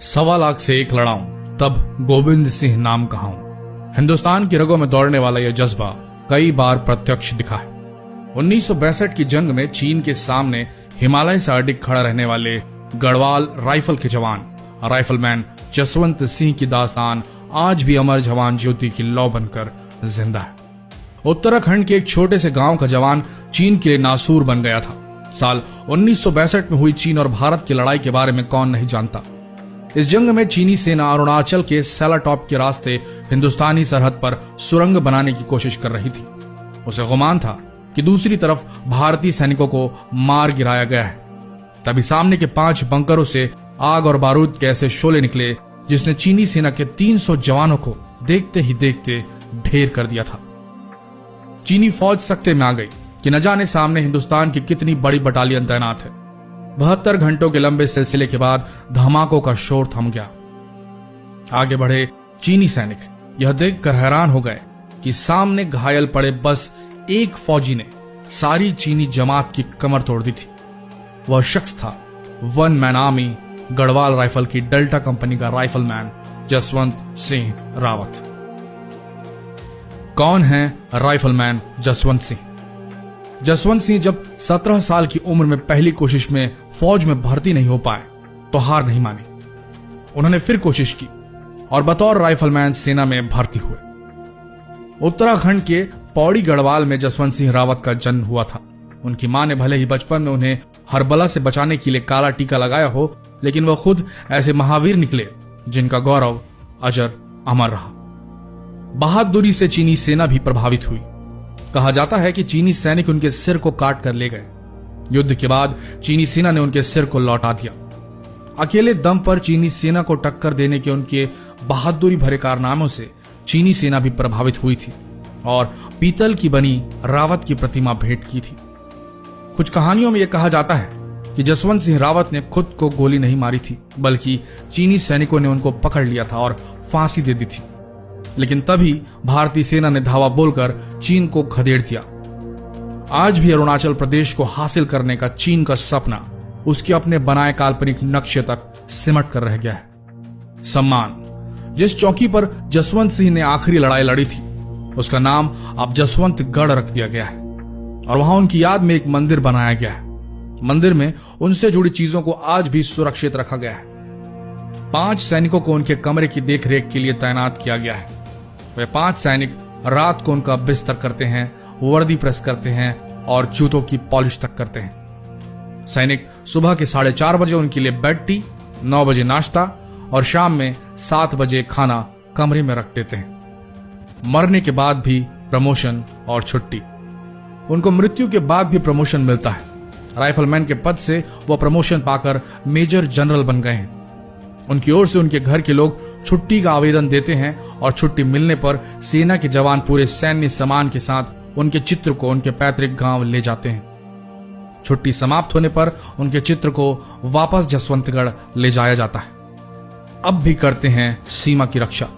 1.25 लाख से एक लड़ाऊं तब गोविंद सिंह नाम कहाऊं। हिंदुस्तान की रगों में दौड़ने वाला यह जज्बा कई बार प्रत्यक्ष दिखा है। 1962 की जंग में चीन के सामने हिमालय से अडिग खड़ा रहने वाले गढ़वाल राइफल के जवान राइफलमैन जसवंत सिंह की दास्तान आज भी अमर जवान ज्योति की लौ बनकर जिंदा है। उत्तराखंड के एक छोटे से गांव का जवान चीन के लिए नासूर बन गया था। साल 1962 में हुई चीन और भारत की लड़ाई के बारे में कौन नहीं जानता। इस जंग में चीनी सेना अरुणाचल के सेलाटॉप के रास्ते हिंदुस्तानी सरहद पर सुरंग बनाने की कोशिश कर रही थी। उसे गुमान था कि दूसरी तरफ भारतीय सैनिकों को मार गिराया गया है। तभी सामने के 5 बंकरों से आग और बारूद के ऐसे शोले निकले जिसने चीनी सेना के 300 जवानों को देखते ही देखते ढेर कर दिया था। चीनी फौज सख्ते में आ गई कि न जाने सामने हिंदुस्तान की कितनी बड़ी बटालियन तैनात है। 72 घंटों के लंबे सिलसिले के बाद धमाकों का शोर थम गया। आगे बढ़े चीनी सैनिक यह देखकर हैरान हो गए कि सामने घायल पड़े बस एक फौजी ने सारी चीनी जमात की कमर तोड़ दी थी। वह शख्स था 1 मैन आर्मी गढ़वाल राइफल की डेल्टा कंपनी का राइफलमैन जसवंत सिंह रावत। कौन है राइफलमैन जसवंत सिंह? जसवंत सिंह जब 17 साल की उम्र में पहली कोशिश में फौज में भर्ती नहीं हो पाए तो हार नहीं मानी। उन्होंने फिर कोशिश की और बतौर राइफलमैन सेना में भर्ती हुए। उत्तराखंड के पौड़ी गढ़वाल में जसवंत सिंह रावत का जन्म हुआ था। उनकी मां ने भले ही बचपन में उन्हें हर बला से बचाने के लिए काला टीका लगाया हो, लेकिन वह खुद ऐसे महावीर निकले जिनका गौरव अजर अमर रहा। बहादुरी से चीनी सेना भी प्रभावित हुई। कहा जाता है कि चीनी सैनिक उनके सिर को काट कर ले गए। युद्ध के बाद चीनी सेना ने उनके सिर को लौटा दिया। अकेले दम पर चीनी सेना को टक्कर देने के उनके बहादुरी भरे कारनामों से चीनी सेना भी प्रभावित हुई थी और पीतल की बनी रावत की प्रतिमा भेंट की थी। कुछ कहानियों में यह कहा जाता है कि जसवंत सिंह रावत ने खुद को गोली नहीं मारी थी, बल्कि चीनी सैनिकों ने उनको पकड़ लिया था और फांसी दे दी थी। लेकिन तभी भारतीय सेना ने धावा बोलकर चीन को खदेड़ दिया। आज भी अरुणाचल प्रदेश को हासिल करने का चीन का सपना उसके अपने बनाए काल्पनिक नक्शे तक सिमट कर रह गया है। सम्मान जिस चौकी पर जसवंत सिंह ने आखिरी लड़ाई लड़ी थी उसका नाम अब जसवंतगढ़ रख दिया गया है और वहां उनकी याद में एक मंदिर बनाया गया है। मंदिर में उनसे जुड़ी चीजों को आज भी सुरक्षित रखा गया है। 5 सैनिकों को उनके कमरे की देखरेख के लिए तैनात किया गया है। वे 5 सैनिक रात को उनका बिस्तर करते हैं, वर्दी प्रेस करते हैं और जूतों की पॉलिश तक करते हैं। सैनिक सुबह के 4:30 बजे उनके लिए बेड टी, 9 बजे नाश्ता और शाम में 7 बजे खाना कमरे में रख देते हैं। मरने के बाद भी प्रमोशन और छुट्टी। उनको मृत्यु के बाद भी प्रमोशन मिलता है। राइफलमैन के पद से वह प्रमोशन पाकर मेजर जनरल बन गए हैं। उनकी ओर से उनके घर के लोग छुट्टी का आवेदन देते हैं और छुट्टी मिलने पर सेना के जवान पूरे सैन्य सम्मान के साथ उनके चित्र को उनके पैतृक गांव ले जाते हैं। छुट्टी समाप्त होने पर उनके चित्र को वापस जसवंतगढ़ ले जाया जाता है। अब भी करते हैं सीमा की रक्षा।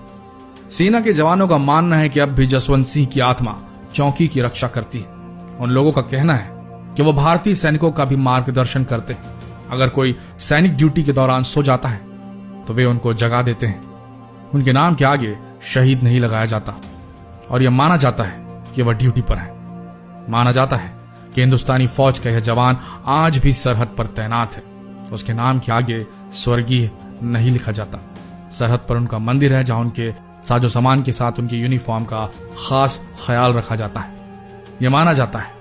सेना के जवानों का मानना है कि अब भी जसवंत सिंह की आत्मा चौकी की रक्षा करती है। उन लोगों का कहना है कि वह भारतीय सैनिकों का भी मार्गदर्शन करते हैं। अगर कोई सैनिक ड्यूटी के दौरान सो जाता है तो वे उनको जगा देते हैं। उनके नाम के आगे शहीद नहीं लगाया जाता और यह माना जाता है कि वह ड्यूटी पर है। माना जाता है कि हिंदुस्तानी फौज का यह जवान आज भी सरहद पर तैनात है। उसके नाम के आगे स्वर्गीय नहीं लिखा जाता। सरहद पर उनका मंदिर है जहां उनके साजो सामान के साथ उनके यूनिफॉर्म का खास ख्याल रखा जाता है। यह माना जाता है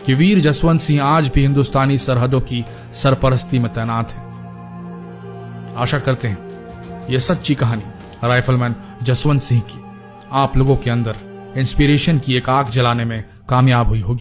कि वीर जसवंत सिंह आज भी हिंदुस्तानी सरहदों की सरपरस्ती में तैनात है। आशा करते हैं यह सच्ची कहानी राइफलमैन जसवंत सिंह की आप लोगों के अंदर इंस्पिरेशन की एक आग जलाने में कामयाब हुई होगी।